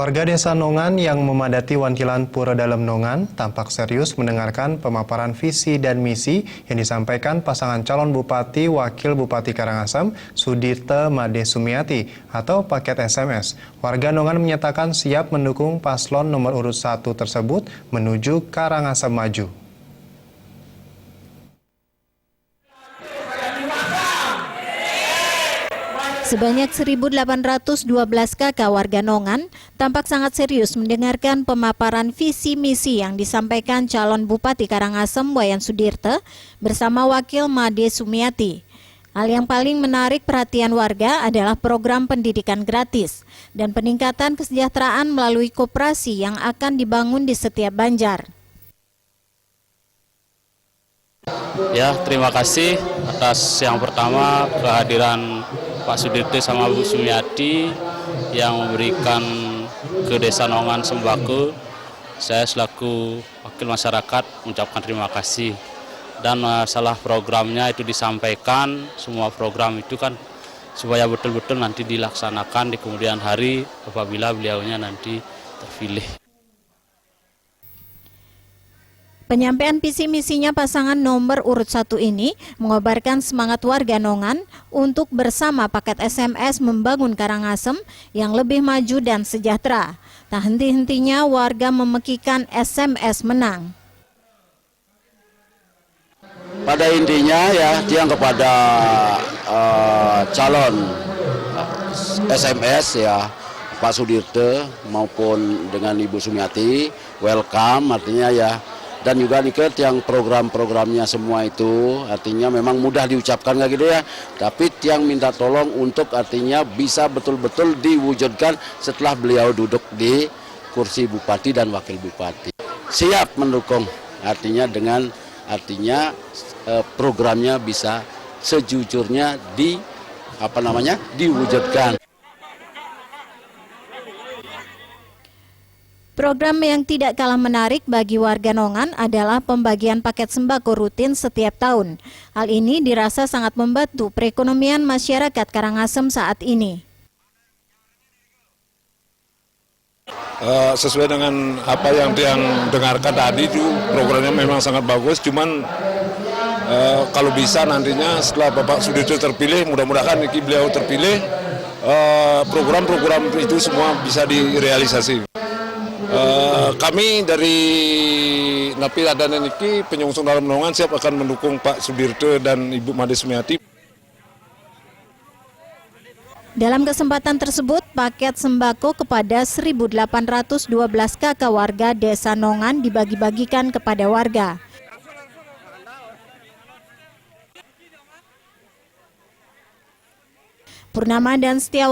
Warga Desa Nongan yang memadati Wantilan Pura Dalem Nongan tampak serius mendengarkan pemaparan visi dan misi yang disampaikan pasangan calon Bupati Wakil Bupati Karangasem, Sudirte Made Sumiati atau paket SMS. Warga Nongan menyatakan siap mendukung paslon nomor urut 1 tersebut menuju Karangasem Maju. Sebanyak 1.812 kakak warga Nongan tampak sangat serius mendengarkan pemaparan visi misi yang disampaikan calon Bupati Karangasem Wayan Sudirte bersama Wakil Made Sumiati. Hal yang paling menarik perhatian warga adalah program pendidikan gratis dan peningkatan kesejahteraan melalui koperasi yang akan dibangun di setiap banjar. Ya, terima kasih atas yang pertama kehadiran Pak Sudirte sama Bu Sumiati yang memberikan ke Desa Nongan sembako. Saya selaku wakil masyarakat mengucapkan terima kasih. Dan masalah programnya itu disampaikan, semua program itu kan supaya betul-betul nanti dilaksanakan di kemudian hari apabila beliaunya nanti terpilih. Penyampaian visi misinya pasangan nomor urut 1 ini mengobarkan semangat warga Nongan untuk bersama paket SMS membangun Karangasem yang lebih maju dan sejahtera. Tak henti-hentinya warga memekikan SMS menang. Pada intinya ya, yang kepada calon SMS ya, Pak Sudirte maupun dengan Ibu Sumiati, welcome artinya ya. Dan juga Niket yang program-programnya semua itu artinya memang mudah diucapkan nggak gitu ya. Tapi yang minta tolong untuk artinya bisa betul-betul diwujudkan setelah beliau duduk di kursi Bupati dan Wakil Bupati. Siap mendukung artinya dengan artinya programnya bisa sejujurnya diwujudkan. Program yang tidak kalah menarik bagi warga Nongan adalah pembagian paket sembako rutin setiap tahun. Hal ini dirasa sangat membantu perekonomian masyarakat Karangasem saat ini. Sesuai dengan apa yang dengarkan tadi itu programnya memang sangat bagus, cuman kalau bisa nantinya setelah Bapak Sudirte terpilih, mudah-mudahan beliau terpilih, program-program itu semua bisa direalisasi. Kami dari Napi Adana Niki penyungsung dalam Nongan siap akan mendukung Pak Sudirte dan Ibu Made Sumiati. Dalam kesempatan tersebut, paket sembako kepada 1.812 kakak warga Desa Nongan dibagi-bagikan kepada warga. Purnama dan Setiawan